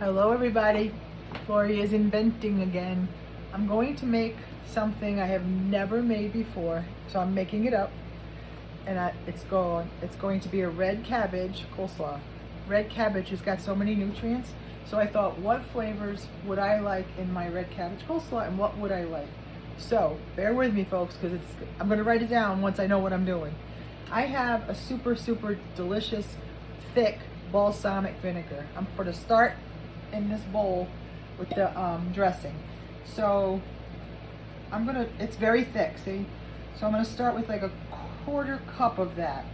Hello everybody, Lori is inventing again. I'm going to make something I have never made before, so I'm making it up, and it's going to be a red cabbage coleslaw. Red cabbage has got so many nutrients, so I thought, what flavors would I like in my red cabbage coleslaw, and what would I like? So bear with me, folks, because I'm going to write it down once I know what I'm doing. I have a super delicious thick balsamic vinegar. I'm for the start in this bowl with the dressing. So it's very thick, see? So I'm gonna start with like a quarter cup of that.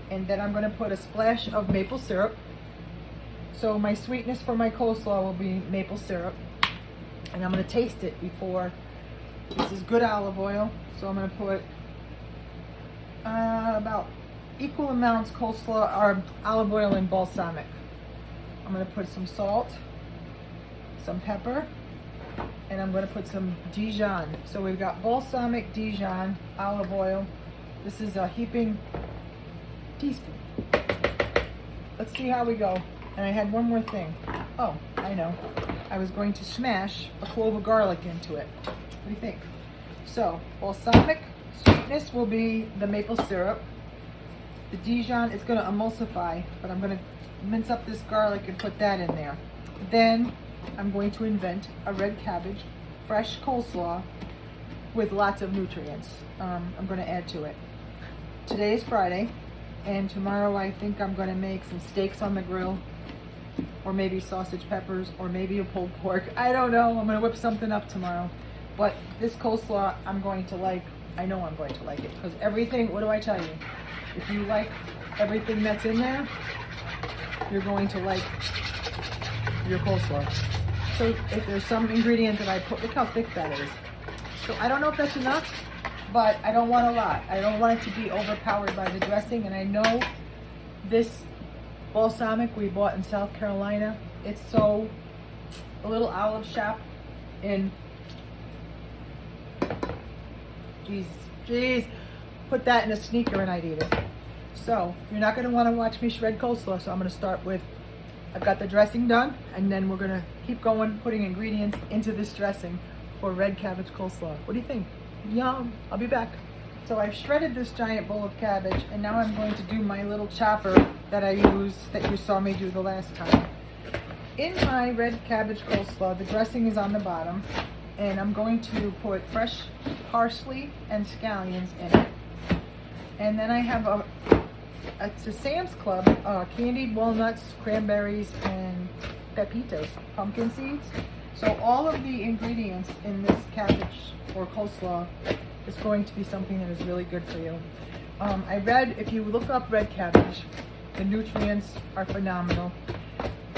And then I'm gonna put a splash of maple syrup. So my sweetness for my coleslaw will be maple syrup. And I'm gonna taste it before. This is good olive oil. So I'm gonna put about equal amounts coleslaw or olive oil and balsamic. I'm going to put some salt, some pepper, and I'm going to put some Dijon. So we've got balsamic, Dijon, olive oil. This is a heaping teaspoon. Let's see how we go. And I had one more thing. Oh, I know. I was going to smash a clove of garlic into it. What do you think? So balsamic sweetness will be the maple syrup. The Dijon is going to emulsify, but I'm going to mince up this garlic and put that in there. Then I'm going to invent a red cabbage, fresh coleslaw with lots of nutrients. I'm going to add to it. Today is Friday, and tomorrow I think I'm going to make some steaks on the grill, or maybe sausage peppers, or maybe a pulled pork. I don't know. I'm going to whip something up tomorrow. But this coleslaw I'm going to like. I know I'm going to like it, because everything, what do I tell you? If you like everything that's in there, you're going to like your coleslaw. So if there's some ingredient that I put, look how thick that is. So I don't know if that's enough, but I don't want a lot. I don't want it to be overpowered by the dressing. And I know this balsamic we bought in South Carolina, it's a little olive shop in, jeez, put that in a sneaker and I'd eat it. So you're not going to want to watch me shred coleslaw, so I'm going to start with, I've got the dressing done, and then we're going to keep going, putting ingredients into this dressing for red cabbage coleslaw. What do you think? Yum. I'll be back. So I've shredded this giant bowl of cabbage, and now I'm going to do my little chopper that I used, that you saw me do the last time. In my red cabbage coleslaw, the dressing is on the bottom, and I'm going to put fresh parsley and scallions in it. And then I have it's a Sam's Club, candied walnuts, cranberries, and pepitos, pumpkin seeds. So all of the ingredients in this cabbage or coleslaw is going to be something that is really good for you. I read, if you look up red cabbage, the nutrients are phenomenal.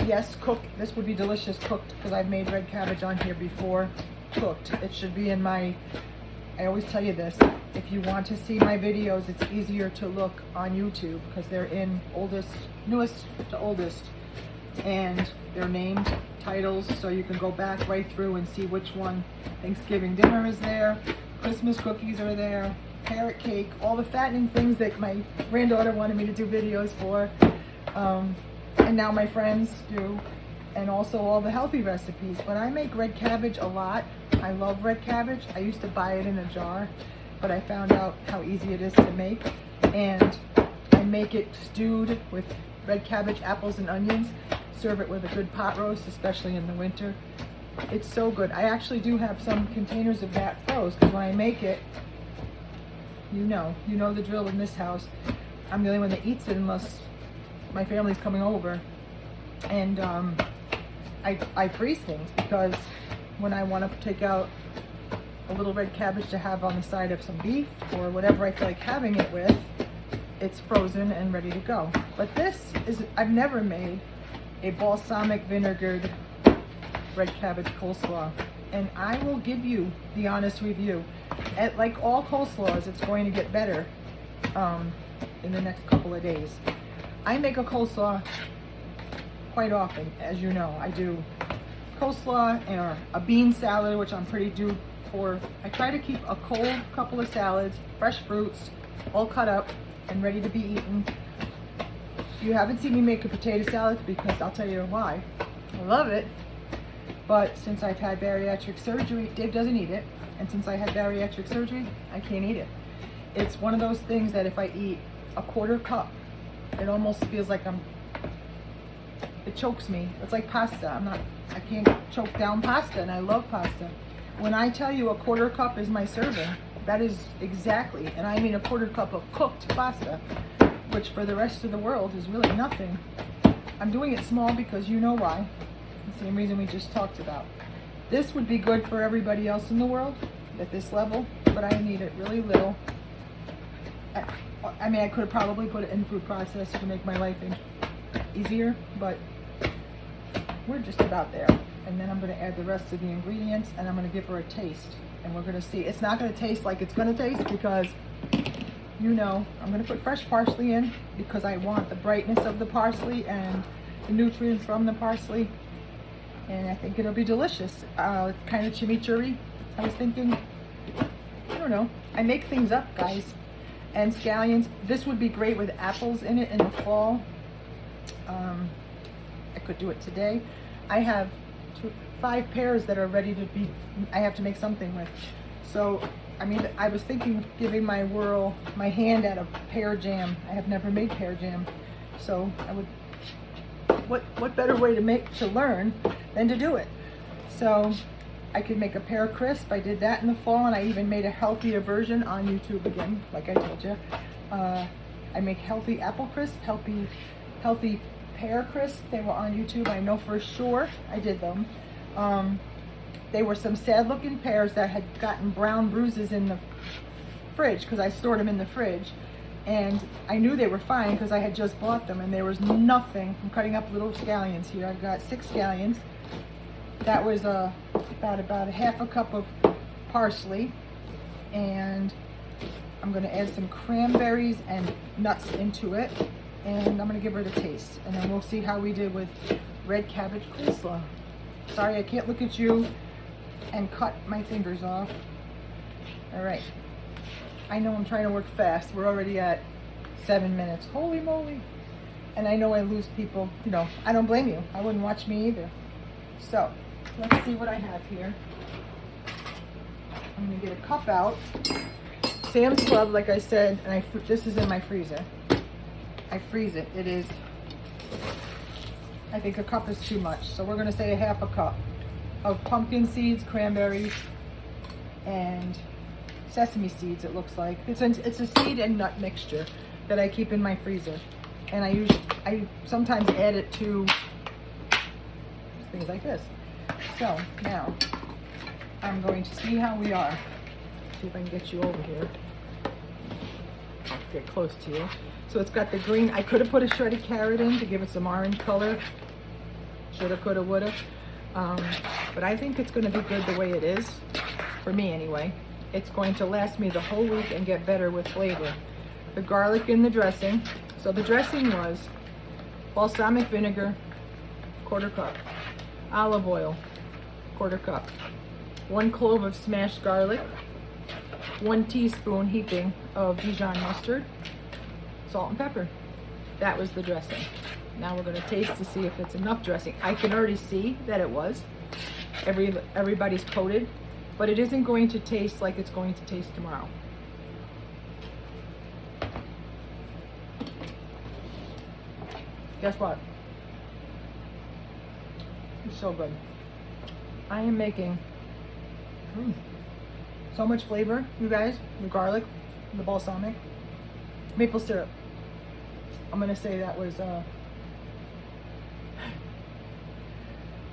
Yes, cooked. This would be delicious cooked, because I've made red cabbage on here before. Cooked. It should be in my, I always tell you this, if you want to see my videos, it's easier to look on YouTube, because they're in newest to oldest, and they're named titles, so you can go back right through and see which one. Thanksgiving dinner is there, Christmas cookies are there, carrot cake, all the fattening things that my granddaughter wanted me to do videos for, and now my friends do, and also all the healthy recipes. But I make red cabbage a lot. I love red cabbage. I used to buy it in a jar, but I found out how easy it is to make, and I make it stewed with red cabbage, apples, and onions. Serve it with a good pot roast, especially in the winter. It's so good. I actually do have some containers of that froze, because when I make it, you know the drill in this house. I'm the only one that eats it unless my family's coming over, and I freeze things, because when I want to take out a little red cabbage to have on the side of some beef or whatever I feel like having it with, it's frozen and ready to go. But this is, I've never made a balsamic vinegared red cabbage coleslaw, and I will give you the honest review. Like all coleslaws, it's going to get better in the next couple of days. I make a coleslaw quite often, as you know. I do coleslaw or a bean salad, which I'm pretty due for. I try to keep a cold couple of salads, fresh fruits, all cut up and ready to be eaten. You haven't seen me make a potato salad, because I'll tell you why. I love it. But since I've had bariatric surgery, Dave doesn't eat it. And since I had bariatric surgery, I can't eat it. It's one of those things that if I eat a quarter cup, it almost feels like it chokes me. It's like pasta. I can't choke down pasta, and I love pasta. When I tell you a quarter cup is my serving, that is exactly, and I mean a quarter cup of cooked pasta, which for the rest of the world is really nothing. I'm doing it small because you know why. The same reason we just talked about. This would be good for everybody else in the world at this level, but I need it really little. I mean, I could have probably put it in food processor to make my life easier, but we're just about there. And then I'm going to add the rest of the ingredients, and I'm going to give her a taste. And we're going to see. It's not going to taste like it's going to taste because, you know, I'm going to put fresh parsley in because I want the brightness of the parsley and the nutrients from the parsley. And I think it'll be delicious. Kind of chimichurri, I was thinking. I don't know. I make things up, guys. And scallions. This would be great with apples in it in the fall. I could do it today. I have 5 pears that are ready to be, I have to make something with. So, I mean, I was thinking giving my hand at a pear jam. I have never made pear jam. So I would, what better way to learn than to do it? So I could make a pear crisp. I did that in the fall, and I even made a healthier version on YouTube again, like I told you. I make healthy apple crisp, healthy pear crisp. They were on YouTube. I know for sure I did them. They were some sad looking pears that had gotten brown bruises in the fridge because I stored them in the fridge, and I knew they were fine because I had just bought them and there was nothing. I'm cutting up little scallions here. I've got 6 scallions. That was about a half a cup of parsley, and I'm going to add some cranberries and nuts into it, and I'm going to give her the taste, and then we'll see how we did with red cabbage coleslaw. Sorry, I can't look at you and cut my fingers off. All right. I know I'm trying to work fast. We're already at 7 minutes. Holy moly. And I know I lose people. You know, I don't blame you. I wouldn't watch me either. So, let's see what I have here. I'm going to get a cup out. Sam's Club, like I said, and this is in my freezer. I freeze it. It is, I think a cup is too much. So we're going to say a half a cup of pumpkin seeds, cranberries, and sesame seeds, it looks like. It's a seed and nut mixture that I keep in my freezer. And I sometimes add it to things like this. So now I'm going to see how we are. See if I can get you over here. I'll get close to you. So it's got the green. I could have put a shredded carrot in to give it some orange color. Shoulda, coulda, woulda. But I think it's going to be good the way it is. For me anyway. It's going to last me the whole week and get better with flavor. The garlic in the dressing. So the dressing was balsamic vinegar, 1/4 cup. Olive oil, 1/4 cup. 1 clove of smashed garlic. 1 teaspoon heaping of Dijon mustard. Salt and pepper. That was the dressing. Now we're going to taste to see if it's enough dressing. I can already see that it was. Everybody's coated. But it isn't going to taste like it's going to taste tomorrow. Guess what? It's so good. I am making so much flavor, you guys. The garlic, the balsamic, maple syrup. I'm going to say that was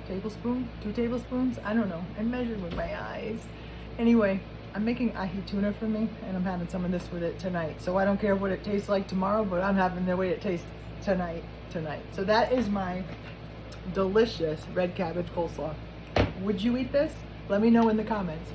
tablespoon, 2 tablespoons, I don't know. I measured with my eyes. Anyway, I'm making ahi tuna for me, and I'm having some of this with it tonight. So I don't care what it tastes like tomorrow, but I'm having the way it tastes tonight. So that is my delicious red cabbage coleslaw. Would you eat this? Let me know in the comments.